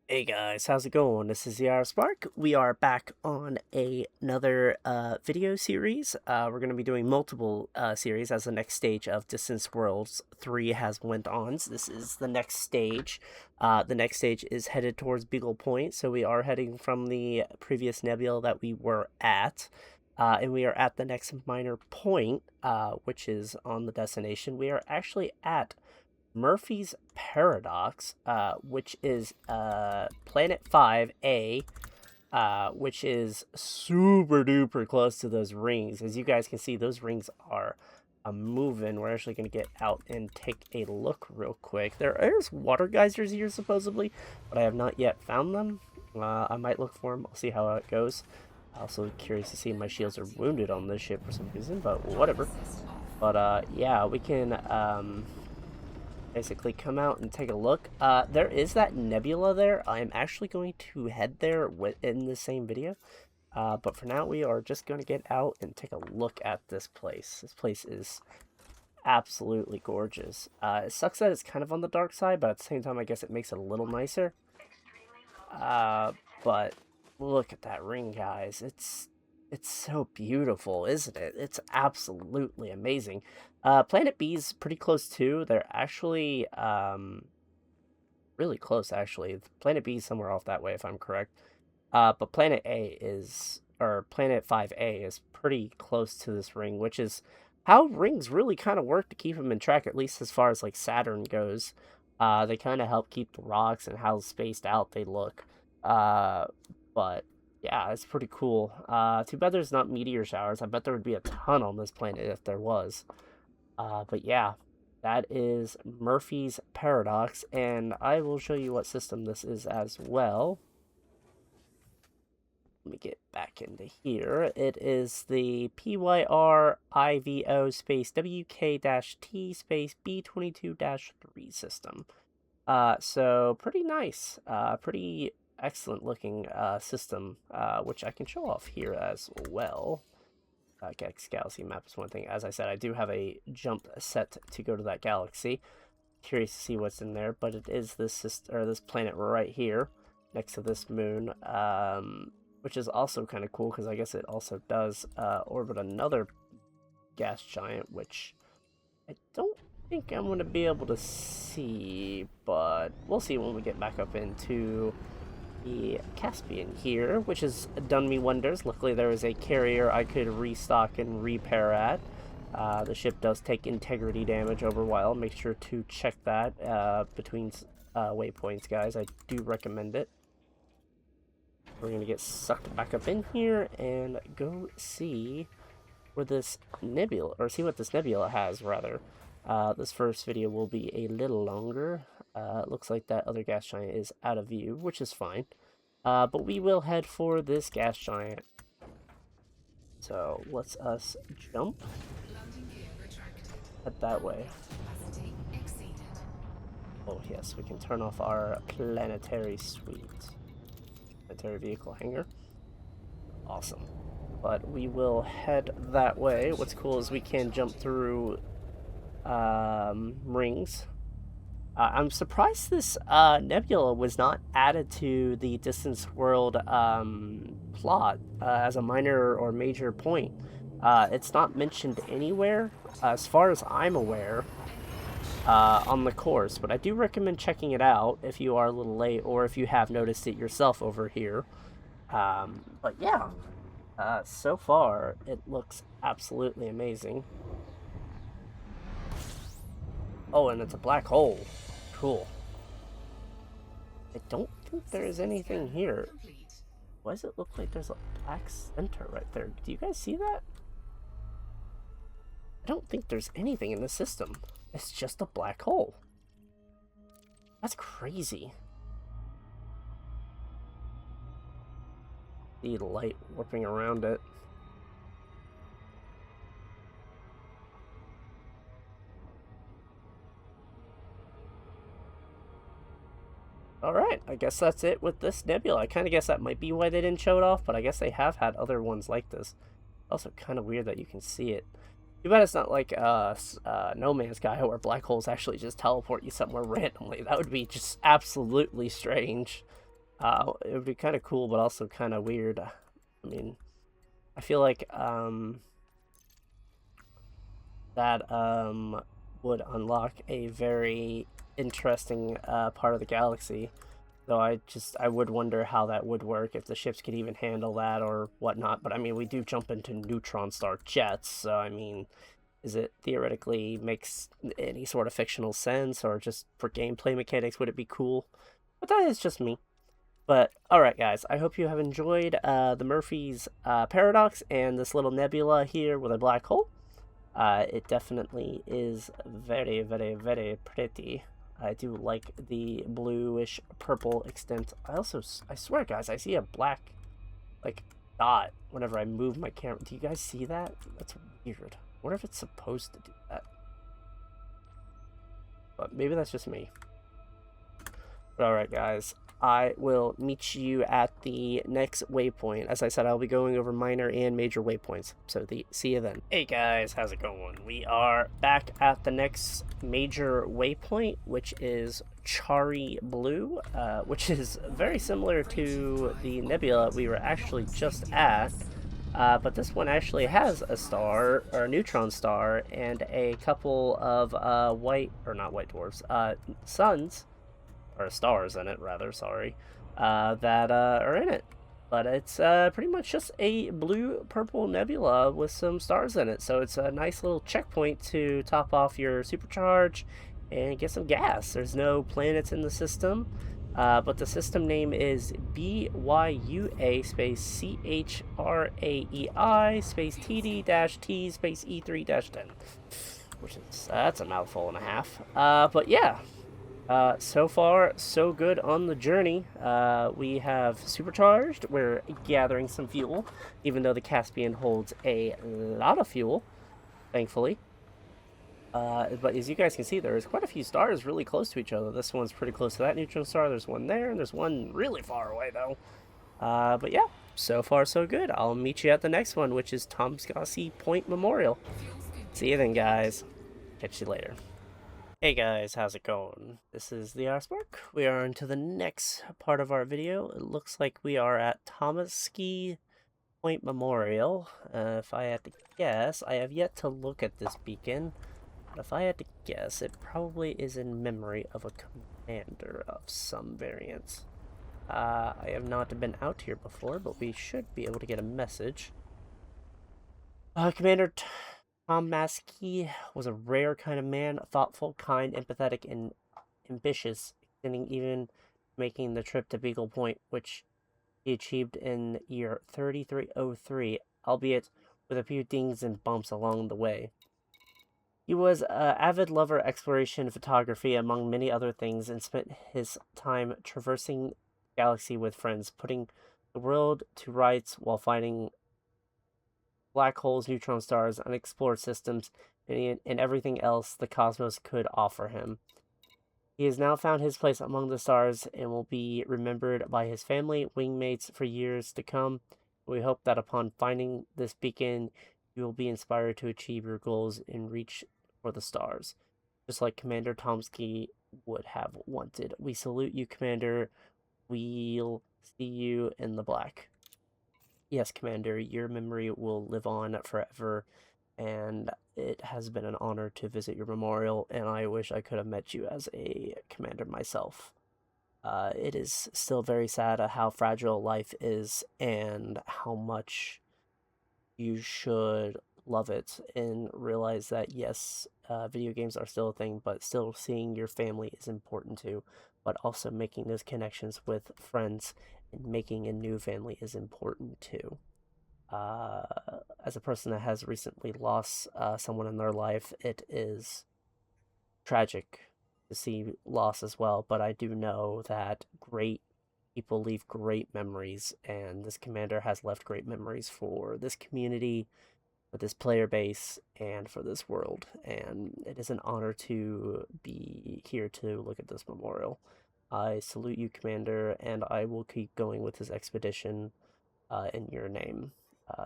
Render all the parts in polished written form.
Hey guys, how's it going? This is the Spark. We are back on another video series. We're going to be doing multiple series as the next stage of Distance Worlds 3 has went on. So this is the next stage. The next stage is headed towards Beagle Point. So we are heading from the previous nebula that we were at. And we are at the next minor point, which is on the destination. We are actually at Murphy's Paradox, which is Planet 5A, which is super duper close to those rings. As you guys can see, those rings are moving. We're actually going to get out and take a look real quick. There's water geysers here supposedly, but I have not yet found them. I might look for them. I'll see how it goes. Also curious to see if my shields are wounded on this ship for some reason, but whatever. But yeah, we can basically come out and take a look. There is that nebula there. I'm actually going to head there in the same video. But for now, we are just going to get out and take a look at this place. This place is absolutely gorgeous. It sucks that it's kind of on the dark side, but at the same time, I guess it makes it a little nicer. But look at that ring, guys. It's so beautiful, isn't it? It's absolutely amazing. Planet B's pretty close too. They're actually really close, actually. Planet B's somewhere off that way, if I'm correct. But Planet 5A is pretty close to this ring, which is how rings really kind of work to keep them in track, at least as far as like Saturn goes. They kind of help keep the rocks and how spaced out they look. But yeah, it's pretty cool. Too bad there's not meteor showers. I bet there would be a ton on this planet if there was. But yeah, that is Murphy's Paradox, and I will show you what system this is as well. Let me get back into here. It is the PYR IVO space WK-T space B22-3 system. So pretty nice. Pretty excellent looking system, which I can show off here as well. Galaxy map is one thing. As I said, I do have a jump set to go to that galaxy. Curious to see what's in there, but it is this planet right here next to this moon, which is also kind of cool because I guess it also does orbit another gas giant, which I don't think I'm going to be able to see, but we'll see when we get back up into the Caspian here, which has done me wonders. Luckily there is a carrier I could restock and repair at. The ship does take integrity damage over a while. Make sure to check that between waypoints, guys. I do recommend it. We're gonna get sucked back up in here and go see where this nebula, or see what this nebula has rather. This first video will be a little longer. It looks like that other gas giant is out of view, which is fine. But we will head for this gas giant. So let's us jump. Head that way. Oh yes, we can turn off our planetary suite. Planetary vehicle hangar. Awesome. But we will head that way. What's cool is we can jump through rings. I'm surprised this nebula was not added to the Distance World plot as a minor or major point. It's not mentioned anywhere, as far as I'm aware, on the course, but I do recommend checking it out if you are a little late or if you have noticed it yourself over here. But yeah, so far it looks absolutely amazing. Oh, and it's a black hole. Cool. I don't think there is anything here. Why does it look like there's a black center right there? Do you guys see that? I don't think there's anything in the system. It's just a black hole. That's crazy. The light warping around it. Alright, I guess that's it with this nebula. I kind of guess that might be why they didn't show it off, but I guess they have had other ones like this. Also kind of weird that you can see it. Too bad it's not like No Man's Sky where black holes actually just teleport you somewhere randomly. That would be just absolutely strange. It would be kind of cool, but also kind of weird. I mean, I feel like that would unlock a very interesting part of the galaxy. Though I would wonder how that would work, if the ships could even handle that or whatnot. But I mean, we do jump into neutron star jets, so I mean, is it theoretically makes any sort of fictional sense, or just for gameplay mechanics would it be cool? But that is just me. But alright guys, I hope you have enjoyed the Murphy's Paradox and this little nebula here with a black hole. It definitely is very, very, very pretty. I do like the bluish purple extent. I swear guys, I see a black, like, dot whenever I move my camera. Do you guys see that? That's weird. I wonder if it's supposed to do that. But maybe that's just me. But alright guys, I will meet you at the next waypoint. As I said, I'll be going over minor and major waypoints. So see you then. Hey guys, how's it going? We are back at the next major waypoint, which is Chari Blue, which is very similar to the nebula we were actually just at. But this one actually has a star, or a neutron star, and a couple of not white dwarfs, suns, or stars in it, rather, sorry, that are in it. But it's pretty much just a blue-purple nebula with some stars in it, so it's a nice little checkpoint to top off your supercharge and get some gas. There's no planets in the system, but the system name is BYUA space CHRAEI space TD-T space E3-10, which is, that's a mouthful and a half. But yeah. So far, so good on the journey. We have supercharged. We're gathering some fuel, even though the Caspian holds a lot of fuel, thankfully. But as you guys can see, there's quite a few stars really close to each other. This one's pretty close to that neutron star. There's one there, and there's one really far away, though. But yeah, so far, so good. I'll meet you at the next one, which is Tomskasi Point Memorial. See you then, guys. Catch you later. Hey guys, how's it going? This is the Arspark. We are into the next part of our video. It looks like we are at Tomskasi Point Memorial. If I had to guess, I have yet to look at this beacon. But if I had to guess, it probably is in memory of a commander of some variant. I have not been out here before, but we should be able to get a message. Commander Tom Maskey was a rare kind of man, thoughtful, kind, empathetic, and ambitious, extending even making the trip to Beagle Point, which he achieved in year 3303, albeit with a few dings and bumps along the way. He was an avid lover of exploration and photography, among many other things, and spent his time traversing the galaxy with friends, putting the world to rights while finding black holes, neutron stars, unexplored systems, and everything else the cosmos could offer him. He has now found his place among the stars and will be remembered by his family, wingmates for years to come. We hope that upon finding this beacon, you will be inspired to achieve your goals and reach for the stars, just like Commander Tomsky would have wanted. We salute you, Commander. We'll see you in the black. Yes, Commander, your memory will live on forever, and it has been an honor to visit your memorial, and I wish I could have met you as a commander myself. It is still very sad how fragile life is and how much you should love it and realize that, yes, video games are still a thing, but still seeing your family is important too, but also making those connections with friends and making a new family is important too. As a person that has recently lost someone in their life, it is tragic to see loss as well, but I do know that great people leave great memories, and this commander has left great memories for this community, for this player base, and for this world, and it is an honor to be here to look at this memorial. I salute you, Commander, and I will keep going with this expedition in your name.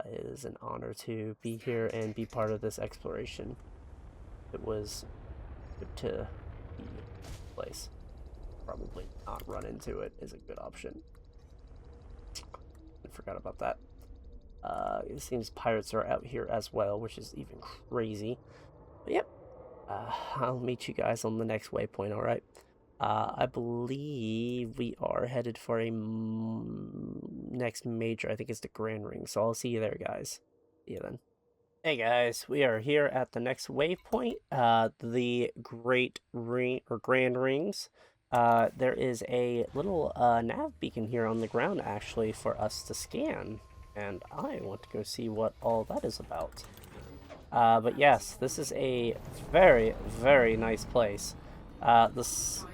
It is an honor to be here and be part of this exploration. It was good to be in this place. Probably not run into it is a good option. I forgot about that. It seems pirates are out here as well, which is even crazy. But yep, I'll meet you guys on the next waypoint, alright? I believe we are headed for a next major. I think it's the Grand Ring, so I'll see you there, guys. See you then. Hey guys, we are here at the next waypoint, the Great Ring, or Grand Rings. There is a little nav beacon here on the ground, actually, for us to scan, and I want to go see what all that is about. But yes, this is a very, very nice place. This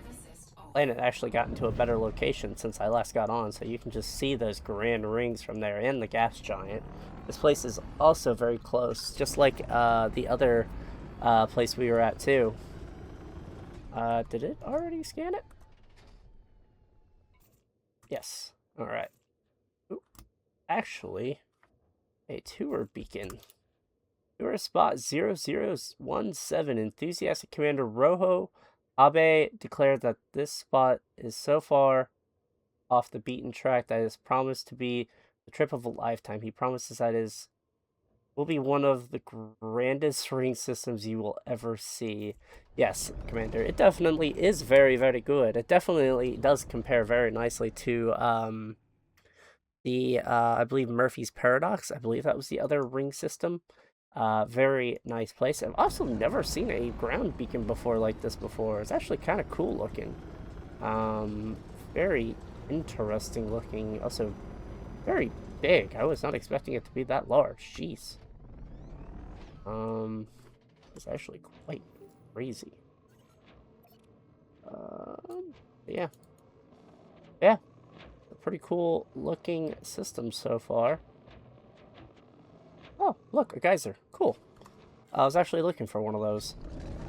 planet actually got into a better location since I last got on, so you can just see those Grand Rings from there, and the gas giant. This place is also very close, just like the other place we were at too. Did it already scan it? Yes. Alright. Actually, a tour beacon. Tour spot 0017. Enthusiastic Commander Rojo Abe declared that this spot is so far off the beaten track that it is promised to be the trip of a lifetime. He promises that it will be one of the grandest ring systems you will ever see. Yes, Commander, it definitely is very, very good. It definitely does compare very nicely to I believe Murphy's Paradox. I believe that was the other ring system. Very nice place. I've also never seen a ground beacon before like this before. It's actually kind of cool looking. Very interesting looking. Also, very big. I was not expecting it to be that large. Jeez. It's actually quite crazy. Yeah. Yeah. A pretty cool looking system so far. Oh, look, a geyser. Cool. I was actually looking for one of those.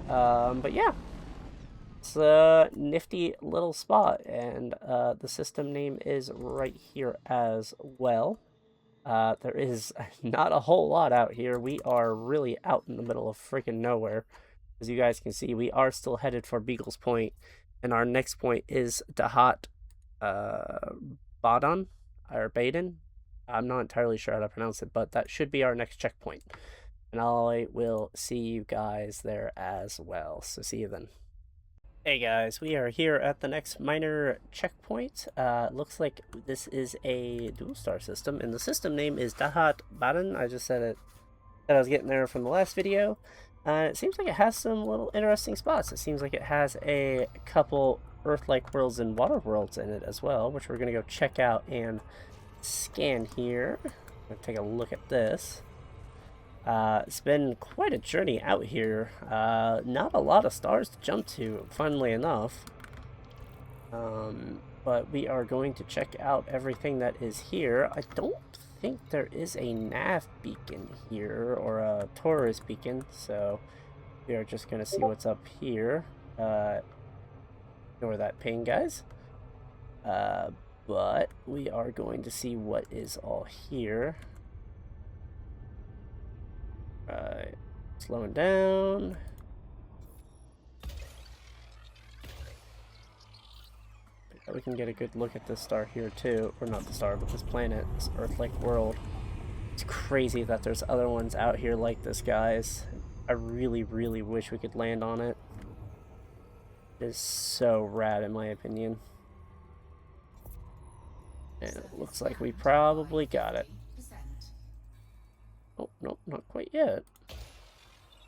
But yeah. It's a nifty little spot, and the system name is right here as well. There is not a whole lot out here. We are really out in the middle of freaking nowhere. As you guys can see, we are still headed for Beagle's Point, and our next point is Dahat Badan, or Baden. I'm not entirely sure how to pronounce it, but that should be our next checkpoint. And I will see you guys there as well. So see you then. Hey guys, we are here at the next minor checkpoint. Looks like this is a dual star system, and the system name is Dahat Baden. I just said it. That I was getting there from the last video. It seems like it has some little interesting spots. It seems like it has a couple Earth-like worlds and water worlds in it as well, which we're gonna go check out and scan here. I'm gonna take a look at this. It's been quite a journey out here. Not a lot of stars to jump to, funnily enough. But we are going to check out everything that is here. I don't think there is a nav beacon here, or a tourist beacon, so we are just going to see what's up here. Ignore that ping, guys. But we are going to see what is all here. Right, slowing down. We can get a good look at this star here too, or not the star, but this planet, this Earth-like world. It's crazy that there's other ones out here like this, guys. I really, really wish we could land on it. It is so rad, in my opinion. And it looks like we probably got it. Oh, nope, not quite yet.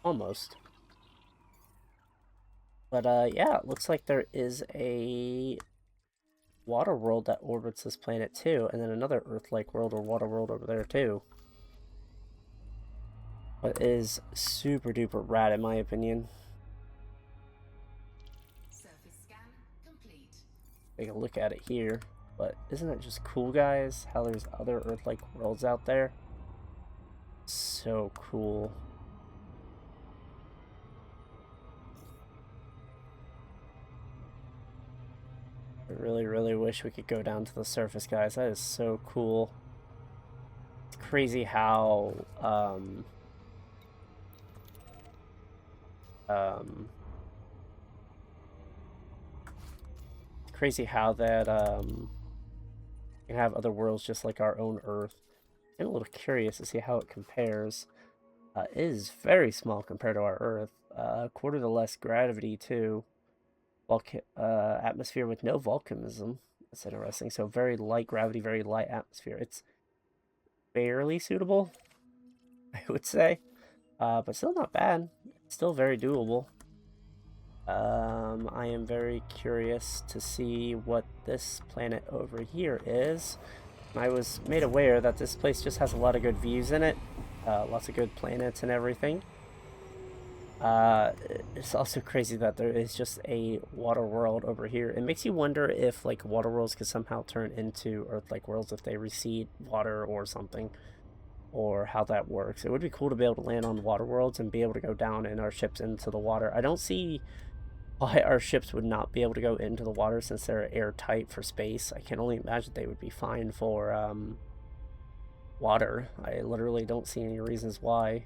Almost. But, yeah, it looks like there is a water world that orbits this planet, too. And then another Earth-like world or water world over there, too. But it is super-duper rad, in my opinion. Surface scan complete. Take a look at it here. But isn't it just cool, guys? How there's other Earth-like worlds out there? So cool. I really, really wish we could go down to the surface, guys. That is so cool. It's crazy how crazy how that can have other worlds just like our own Earth. I'm a little curious to see how it compares. It is very small compared to our Earth. Quarter the less gravity too. Atmosphere with no volcanism. That's interesting. So very light gravity, very light atmosphere. It's fairly suitable, I would say. But still not bad. It's still very doable. I am very curious to see what this planet over here is. I was made aware that this place just has a lot of good views in it. Lots of good planets and everything. It's also crazy that there is just a water world over here. It makes you wonder if like water worlds could somehow turn into Earth-like worlds if they recede water or something, or how that works. It would be cool to be able to land on water worlds and be able to go down in our ships into the water. I don't see why our ships would not be able to go into the water since they're airtight for space. I can only imagine they would be fine for water. I literally don't see any reasons why.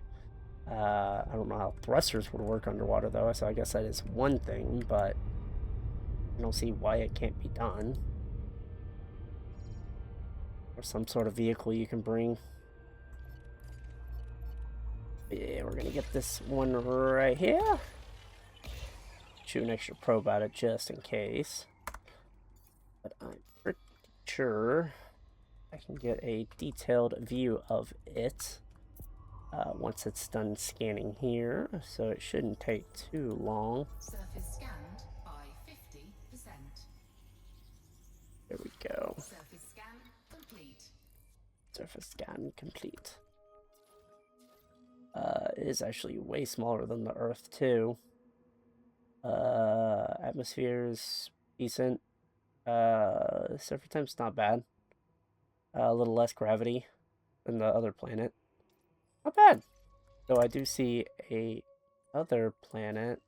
I don't know how thrusters would work underwater though, so I guess that is one thing, but I don't see why it can't be done. Or some sort of vehicle you can bring. Yeah, we're gonna get this one right here. Shoot an extra probe at it just in case. But I'm pretty sure I can get a detailed view of it once it's done scanning here, so it shouldn't take too long. Surface scanned by 50%. There we go. Surface scan complete. Surface scan complete. It is actually way smaller than the Earth too. Atmosphere's decent. Surface time's not bad. A little less gravity than the other planet. Not bad. So I do see a other planet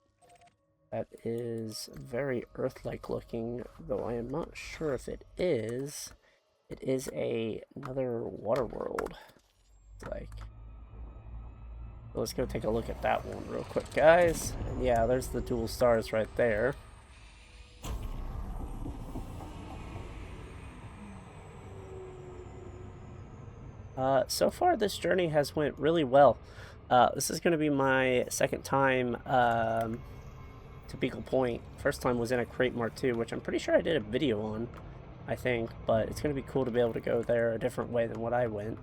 that is very Earth-like looking, though I am not sure if it is. It is another water world. It's like, so let's go take a look at that one real quick, guys. And yeah, there's the dual stars right there. So far, this journey has went really well. This is going to be my second time to Beagle Point. First time was in a Crate Mart 2, which I'm pretty sure I did a video on, I think. But it's going to be cool to be able to go there a different way than what I went.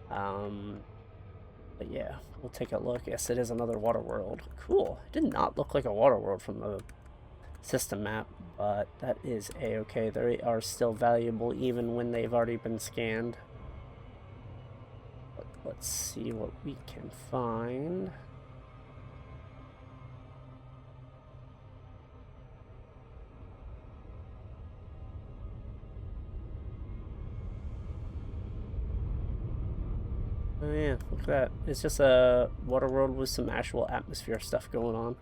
But yeah, we'll take a look. Yes, it is another water world. Cool. It did not look like a water world from the system map, but that is a-okay. They are still valuable even when they've already been scanned. Let's see what we can find. Oh yeah, look at that. It's just a water world with some actual atmosphere stuff going on.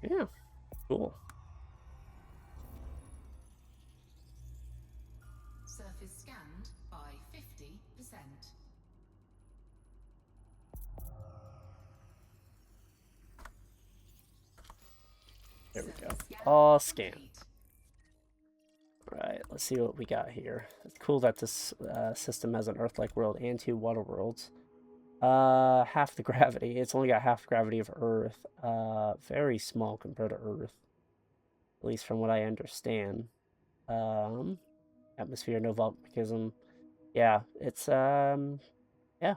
Yeah, cool. Surface scanned by 50%. There we go. All scanned. Alright, let's see what we got here. It's cool that this system has an Earth-like world and 2 water worlds. Half the gravity. It's only got half the gravity of Earth. Very small compared to Earth. At least from what I understand. Atmosphere, no volcanism. Yeah, it's, yeah.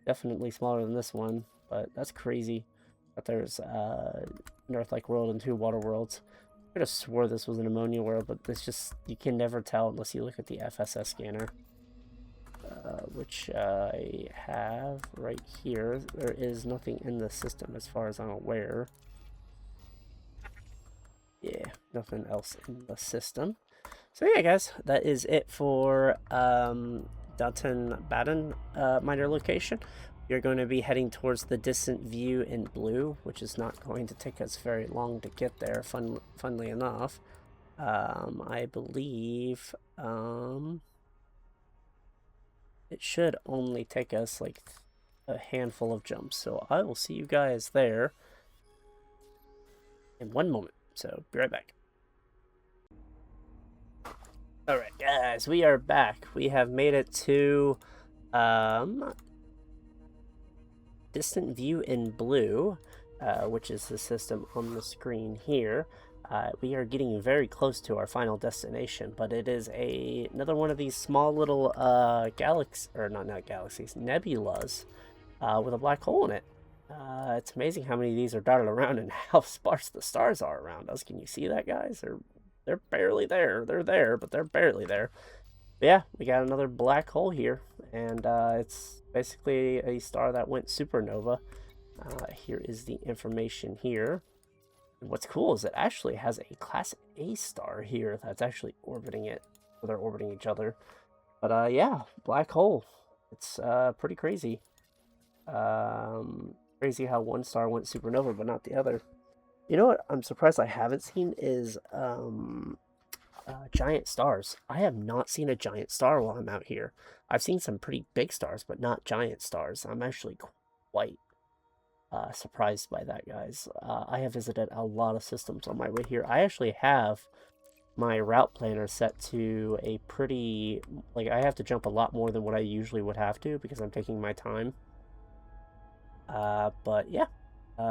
Definitely smaller than this one, but that's crazy that there's, an Earth-like world and 2 water worlds. I could have swore this was an ammonia world, but it's just, you can never tell unless you look at the FSS scanner. Which I have right here. There is nothing in the system as far as I'm aware. Yeah, nothing else in the system. So yeah, guys, that is it for Dutton Baden minor location. You're going to be heading towards the distant view in blue, which is not going to take us very long to get there, funnily enough. I believe it should only take us like a handful of jumps. So I will see you guys there in 1 moment. So be right back. Alright guys, we are back. We have made it to distant view in blue, which is the system on the screen here. We are getting very close to our final destination, but it is another one of these small little galaxies, or not galaxies, nebulas, with a black hole in it. It's amazing how many of these are dotted around and how sparse the stars are around us. Can you see that, guys? They're barely there. They're there, but they're barely there. But yeah, we got another black hole here, and it's basically a star that went supernova. Here is the information here. And what's cool is it actually has a Class A star here that's actually orbiting it. Or they're orbiting each other. But yeah, black hole. It's pretty crazy. Crazy how one star went supernova, but not the other. You know what I'm surprised I haven't seen is giant stars. I have not seen a giant star while I'm out here. I've seen some pretty big stars, but not giant stars. I'm actually quite surprised by that, guys. I have visited a lot of systems on my way here. I actually have my route planner set to a pretty, like, I have to jump a lot more than what I usually would have to because I'm taking my time. But yeah,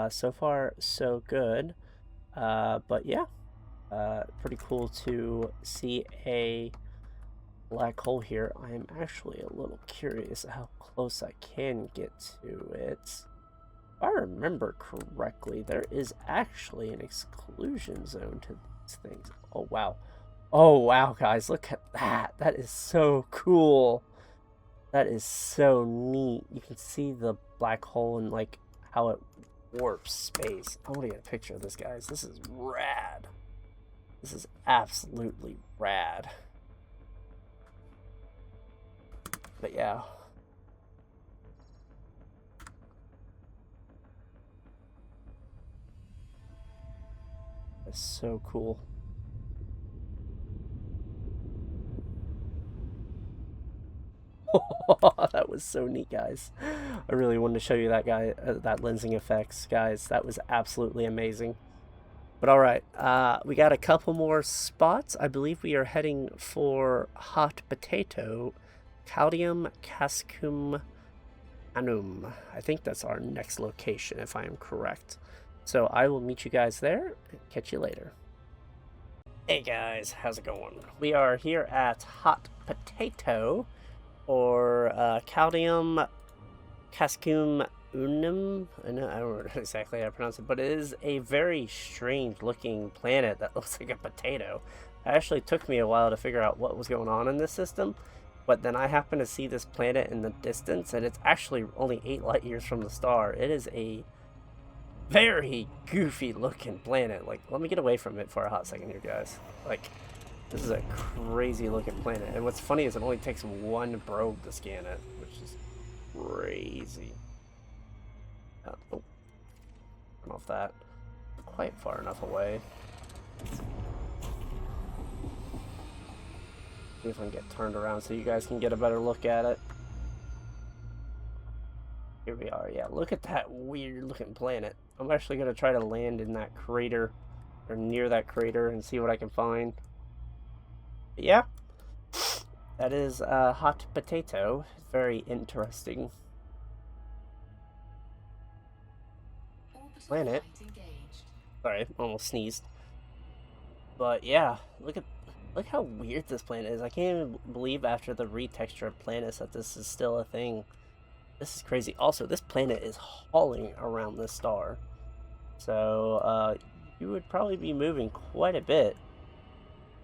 so far so good. But yeah, pretty cool to see a black hole here. I am actually a little curious how close I can get to it. If I remember correctly, there is actually an exclusion zone to these things. Oh wow. Oh wow, guys, look at that. That is so cool. That is so neat. You can see the black hole and like how it warps space. I want to get a picture of this, guys. This is rad. This is absolutely rad. But yeah. That's so cool. That was so neat, guys. I really wanted to show you that that lensing effects, guys. That was absolutely amazing. But all right, we got a couple more spots. I believe we are heading for Hot Potato, Caldium Cascum Anum. I think that's our next location, if I am correct. So I will meet you guys there and catch you later. Hey guys, how's it going? We are here at Hot Potato, or Caldium Cascum Unum. I don't know exactly how to pronounce it, but it is a very strange looking planet that looks like a potato. It actually took me a while to figure out what was going on in this system, but then I happened to see this planet in the distance, and it's actually only 8 light years from the star. It is a very goofy looking planet. Like, let me get away from it for a hot second here, guys. Like, this is a crazy looking planet, and what's funny is it only takes one probe to scan it, which is crazy. Oh, turn off that. Quite far enough away. See if I can get turned around so you guys can get a better look at it. Here we are. Yeah, look at that weird looking planet. I'm actually going to try to land in that crater, or near that crater, and see what I can find. But yeah, that is Hot Potato. Very interesting planet. Sorry, almost sneezed. But yeah, look how weird this planet is. I can't even believe after the retexture of planets that this is still a thing. This is crazy. Also, this planet is hauling around this star. So, you would probably be moving quite a bit.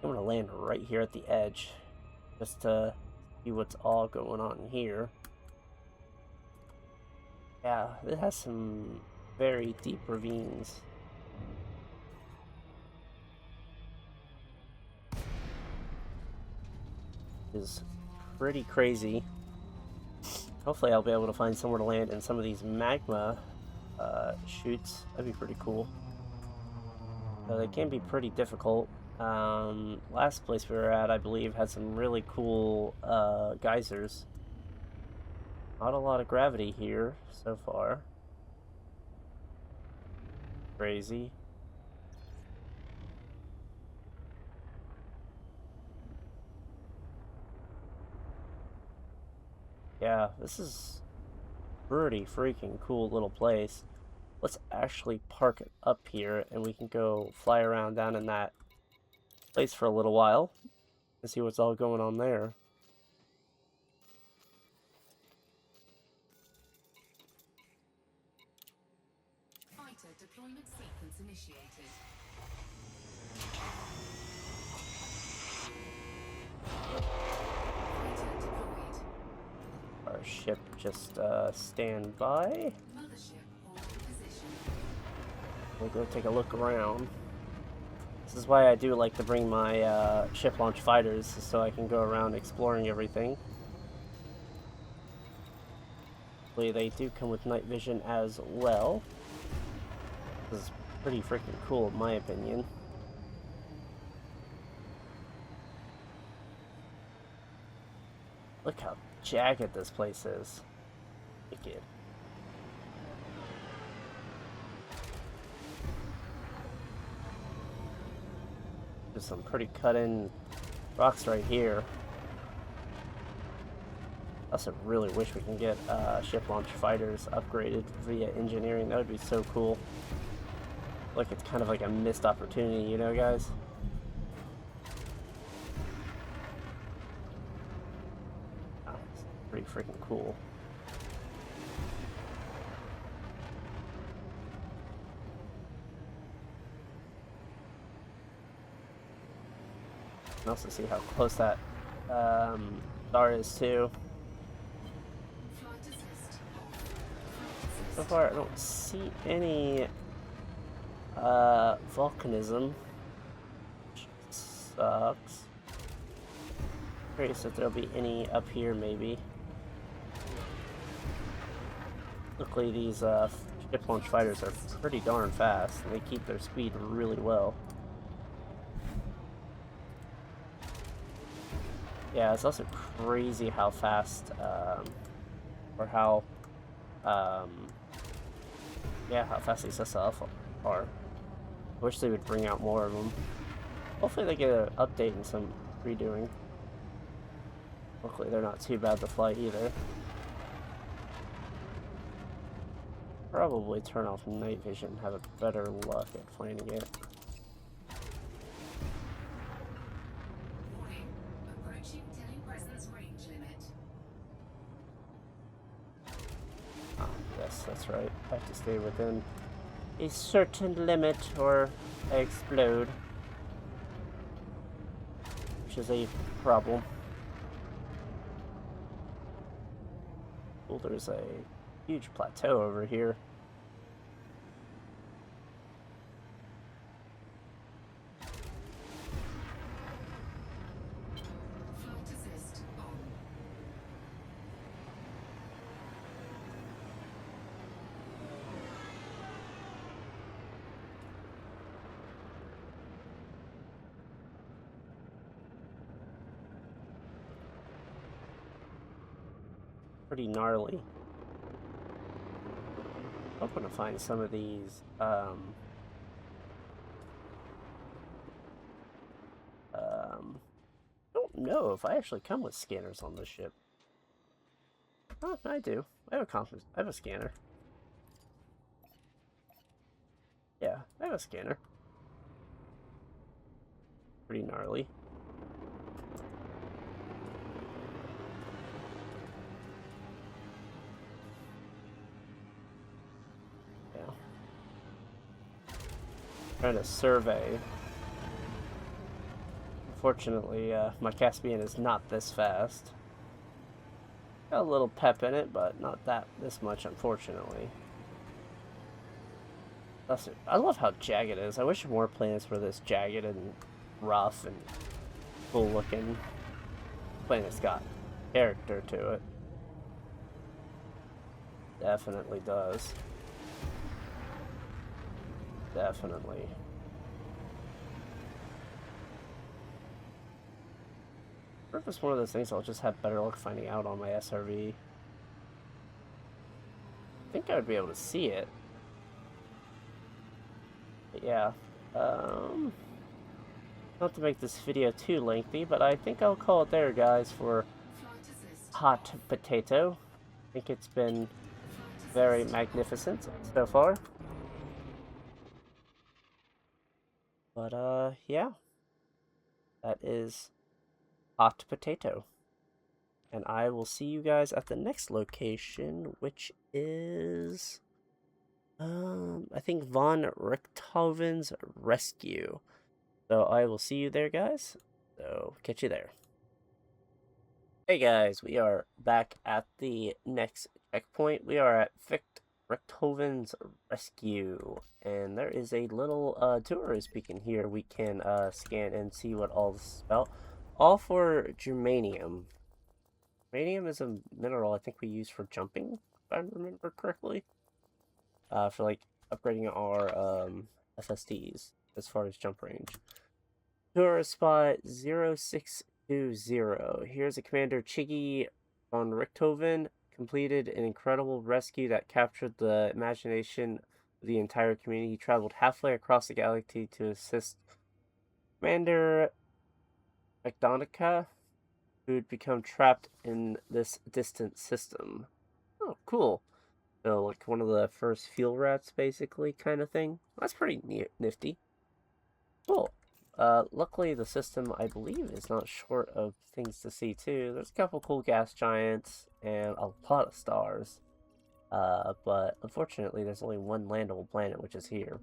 I'm going to land right here at the edge, just to see what's all going on here. Yeah, it has some very deep ravines. Is pretty crazy. Hopefully I'll be able to find somewhere to land in some of these magma chutes. That'd be pretty cool. They can be pretty difficult. Last place we were at, I believe, had some really cool geysers. Not a lot of gravity here so far. Crazy. Yeah, this is pretty freaking cool little place. Let's actually park it up here and we can go fly around down in that place for a little while and see what's all going on there. Fighter deployment sequence initiated. Fighter deployed. Our ship just stand by. Mothership holding position. We'll go take a look around. This is why I do like to bring my ship launch fighters, so I can go around exploring everything. Hopefully they do come with night vision as well. This is pretty freaking cool in my opinion. Look how jagged this place is. Wicked. There's some pretty cut-in rocks right here. I also really wish we can get ship launch fighters upgraded via engineering. That would be so cool. Like, it's kind of like a missed opportunity, you know, guys? Oh, it's pretty freaking cool. You can also see how close that star is too. Flight assist. So far, I don't see any volcanism, which sucks. Curious if there'll be any up here, maybe. Luckily, these ship launch fighters are pretty darn fast, and they keep their speed really well. Yeah, it's also crazy how fast, or how, yeah, how fast these SLF are. I wish they would bring out more of them. Hopefully they get an update and some redoing. Hopefully they're not too bad to fly either. Probably turn off night vision and have a better luck at finding it. Warning. Approaching telling presence range limit. Ah, yes, that's right. I have to stay within a certain limit or I explode. Which is a problem. Well, there's a huge plateau over here. Flight assist on. Pretty gnarly. Hoping to find some of these don't know if I actually come with scanners on this ship. Oh, I do. I have a scanner. Yeah, I have a scanner. Pretty gnarly. Yeah. Trying to survey. Unfortunately, my Caspian is not this fast. Got a little pep in it, but not this much, unfortunately. I love how jagged it is. I wish more planets were this jagged and rough and cool looking. Planet's got character to it. Definitely does. Definitely. Or if it's one of those things I'll just have better luck finding out on my SRV. I think I would be able to see it. But yeah. Not to make this video too lengthy, but I think I'll call it there, guys, for Flight assist Hot off. Potato. I think it's been Flight very assist magnificent so far. But, yeah. That is Hot Potato. And I will see you guys at the next location, which is... I think Von Richthoven's Rescue. So I will see you there, guys. So, catch you there. Hey guys, we are back at the next checkpoint. We are at Richthoven's Rescue. And there is a little tourist beacon here we can scan and see what all this is about. All for germanium. Germanium is a mineral I think we use for jumping, if I remember correctly. For like upgrading our FSTs as far as jump range. Tourist spot 0620. Here's a Commander Chiggy von Richthofen. Completed an incredible rescue that captured the imagination of the entire community. He traveled halfway across the galaxy to assist Commander McDonica, who'd become trapped in this distant system. Oh, cool. So, like one of the first fuel rats, basically, kind of thing. That's pretty nifty. Cool. Luckily, the system, I believe, is not short of things to see, too. There's a couple cool gas giants and a lot of stars. But unfortunately, there's only one landable planet, which is here.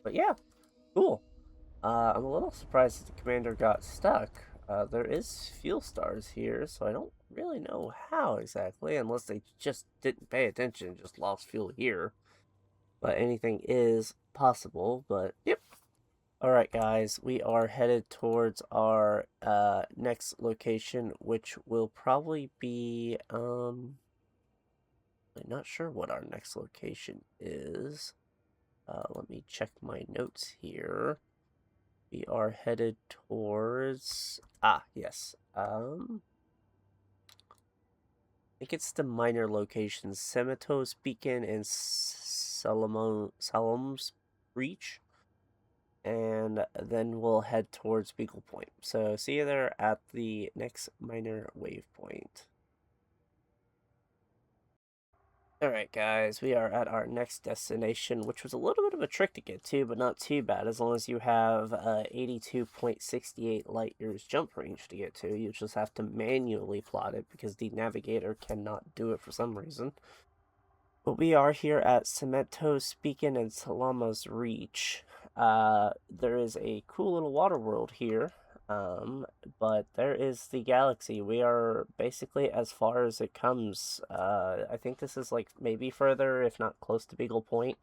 But yeah, cool. I'm a little surprised that the commander got stuck. There is fuel stars here, so I don't really know how exactly, unless they just didn't pay attention and just lost fuel here. But anything is possible, but yep. Alright guys, we are headed towards our next location, which will probably be, I'm not sure what our next location is. Let me check my notes here. We are headed towards... yes. I think it's the minor locations. Semitos Beacon and Salom's Breach. And then we'll head towards Beagle Point. So see you there at the next minor waypoint. Alright guys, we are at our next destination, which was a little bit of a trick to get to, but not too bad. As long as you have 82.68 light years jump range to get to, you just have to manually plot it because the navigator cannot do it for some reason. But we are here at Cementos Beacon and Salama's Reach. There is a cool little water world here. But there is the galaxy. We are basically as far as it comes. I think this is like maybe further, if not close to Beagle Point,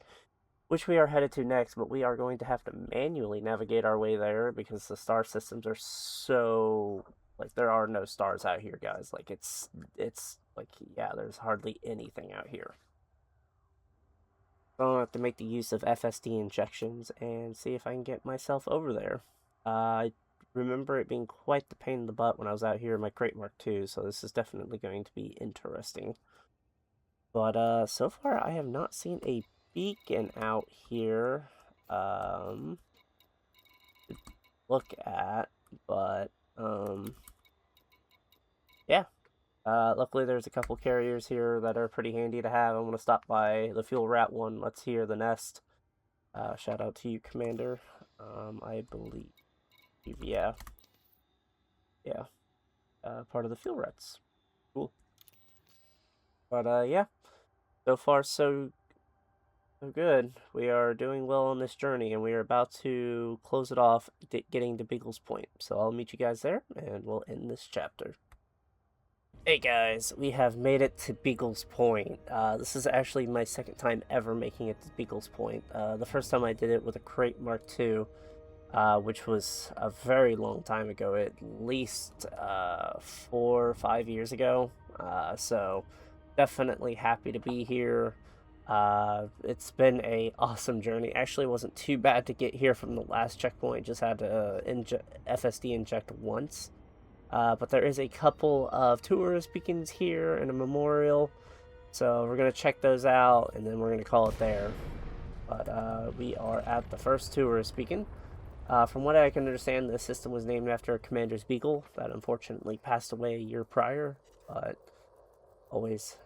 which we are headed to next, but we are going to have to manually navigate our way there because the star systems are so, like, there are no stars out here, guys. Like, it's like, yeah, there's hardly anything out here. So I'll have to make the use of FSD injections and see if I can get myself over there. I remember it being quite the pain in the butt when I was out here in my Crate Mark II, so this is definitely going to be interesting. But, so far I have not seen a beacon out here, to look at, but, yeah. Luckily there's a couple carriers here that are pretty handy to have. I'm gonna stop by the fuel rat one. Let's hear the nest. Shout out to you, Commander. I believe, yeah. Part of the fuel rats. Cool. But, yeah. So far, so good. We are doing well on this journey, and we are about to close it off, getting to Beagle's Point. So I'll meet you guys there, and we'll end this chapter. Hey guys, we have made it to Beagle's Point. This is actually my second time ever making it to Beagle's Point. The first time I did it with a Crate Mark II, which was a very long time ago, at least 4 or 5 years ago. So definitely happy to be here. It's been a awesome journey. Actually, it wasn't too bad to get here from the last checkpoint. Just had to FSD inject once. But there is a couple of tourist beacons here and a memorial. So we're going to check those out, and then we're going to call it there. But we are at the first tourist beacon. From what I can understand, the system was named after Commander's Beagle that unfortunately passed away a year prior. But always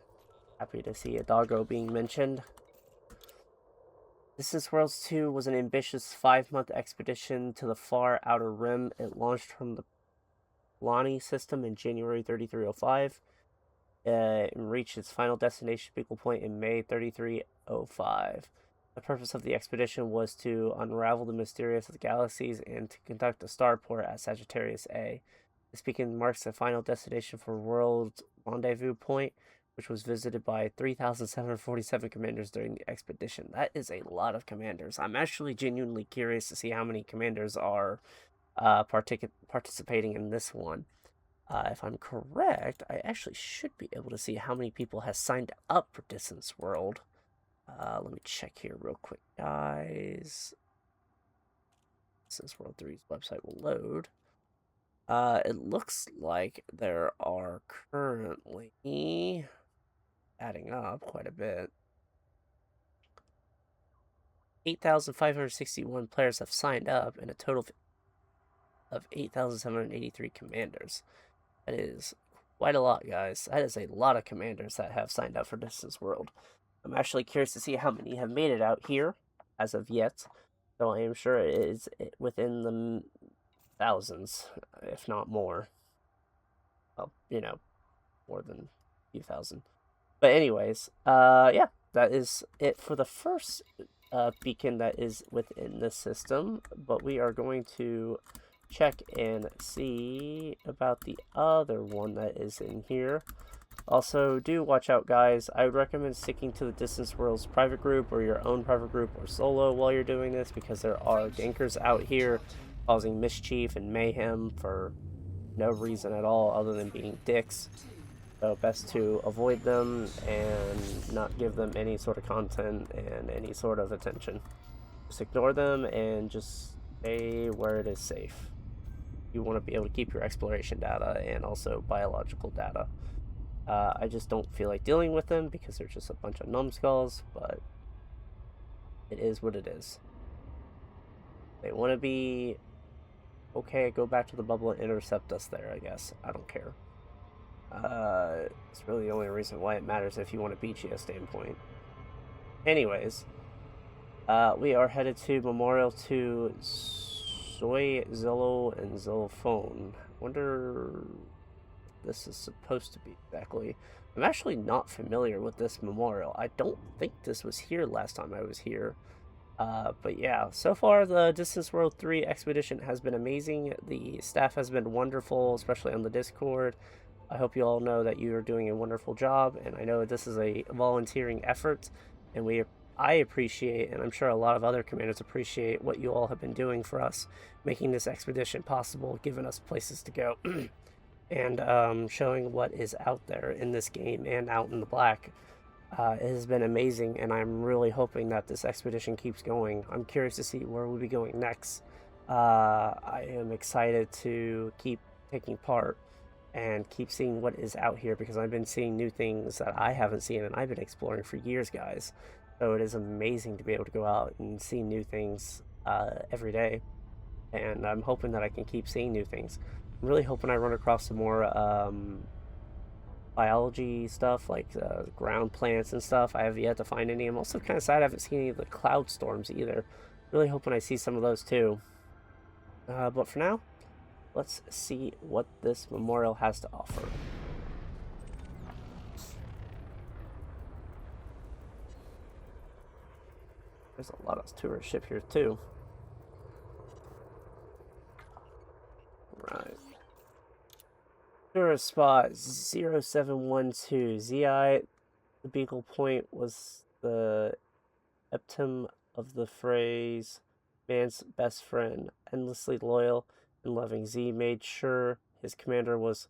happy to see a doggo being mentioned. Distance Worlds 2 was an ambitious 5-month expedition to the far outer rim. It launched from the Lonnie system in January 3305 and reached its final destination, Beagle Point, in May 3305. The purpose of the expedition was to unravel the mysterious of the galaxies and to conduct a starport at Sagittarius A. This beacon marks the final destination for World Rendezvous Point, which was visited by 3,747 commanders during the expedition. That is a lot of commanders. I'm actually genuinely curious to see how many commanders are participating in this one. If I'm correct, I actually should be able to see how many people has signed up for Distance World. Let me check here real quick, guys. Distance World 3's website will load. It looks like there are currently adding up quite a bit. 8,561 players have signed up, and a total of 8,783 commanders. That is quite a lot, guys. That is a lot of commanders that have signed up for Distance World. I'm actually curious to see how many have made it out here as of yet, though I am sure it is within the thousands, if not more. Well, more than a few thousand. But anyways, yeah, that is it for the first beacon that is within this system. But we are going to check and see about the other one that is in here. Also, do watch out, guys. I would recommend sticking to the Distance Worlds private group or your own private group or solo while you're doing this, because there are gankers out here causing mischief and mayhem for no reason at all other than being dicks. So best to avoid them and not give them any sort of content and any sort of attention. Just ignore them and just stay where it is safe. You want to be able to keep your exploration data and also biological data. I just don't feel like dealing with them because they're just a bunch of numbskulls, but it is what it is. They want to be okay, go back to the bubble and intercept us there, I guess. I don't care. It's really the only reason why it matters if you want a BGS standpoint. Anyways, we are headed to Memorial to Zoe, Zillow, and Xylophone. Wonder this is supposed to be exactly. I'm actually not familiar with this memorial. I don't think this was here last time I was here. But yeah, so far the Distance World 3 expedition has been amazing. The staff has been wonderful, especially on the Discord. I hope you all know that you are doing a wonderful job, and I know this is a volunteering effort, and I appreciate, and I'm sure a lot of other commanders appreciate what you all have been doing for us, making this expedition possible, giving us places to go, and showing what is out there in this game and out in the black. It has been amazing, and I'm really hoping that this expedition keeps going. I'm curious to see where we'll be going next. I am excited to keep taking part and keep seeing what is out here, because I've been seeing new things that I haven't seen, and I've been exploring for years, guys. So it is amazing to be able to go out and see new things every day, and I'm hoping that I can keep seeing new things. I'm really hoping I run across some more biology stuff, like ground plants and stuff. I have yet to find any. I'm also kind of sad I haven't seen any of the cloud storms either. Really hoping I see some of those too. But for now, let's see what this memorial has to offer. There's a lot of tourist ship here too. Right. Tourist spot 0712. ZI, the Beagle Point, was the epitome of the phrase man's best friend. Endlessly loyal and loving, Z made sure his commander was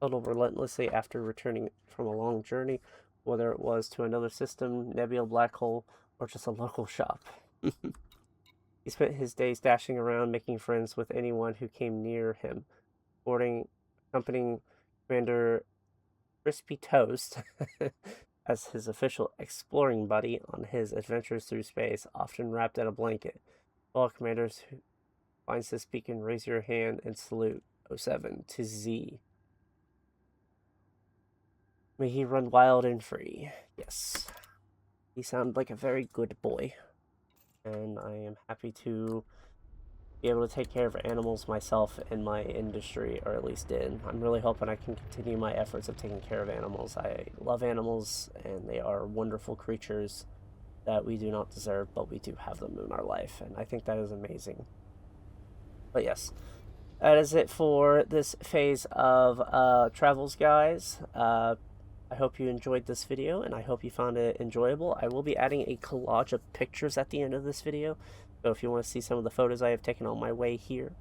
huddled relentlessly after returning from a long journey. whether it was to another system, nebula, black hole, or just a local shop. He spent his days dashing around, making friends with anyone who came near him, accompanying Commander Crispy Toast as his official exploring buddy on his adventures through space, often wrapped in a blanket. All commanders who finds this beacon, raise your hand and salute. 07 to Z. May he run wild and free. Yes. He sounded like a very good boy. And I am happy to be able to take care of animals myself in my industry, or at least did. I'm really hoping I can continue my efforts of taking care of animals. I love animals, and they are wonderful creatures that we do not deserve, but we do have them in our life, and I think that is amazing. But yes, that is it for this phase of travels, guys. I hope you enjoyed this video, and I hope you found it enjoyable. I will be adding a collage of pictures at the end of this video, so if you want to see some of the photos I have taken on my way here,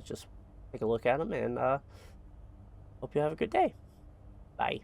just take a look at them, and hope you have a good day. Bye.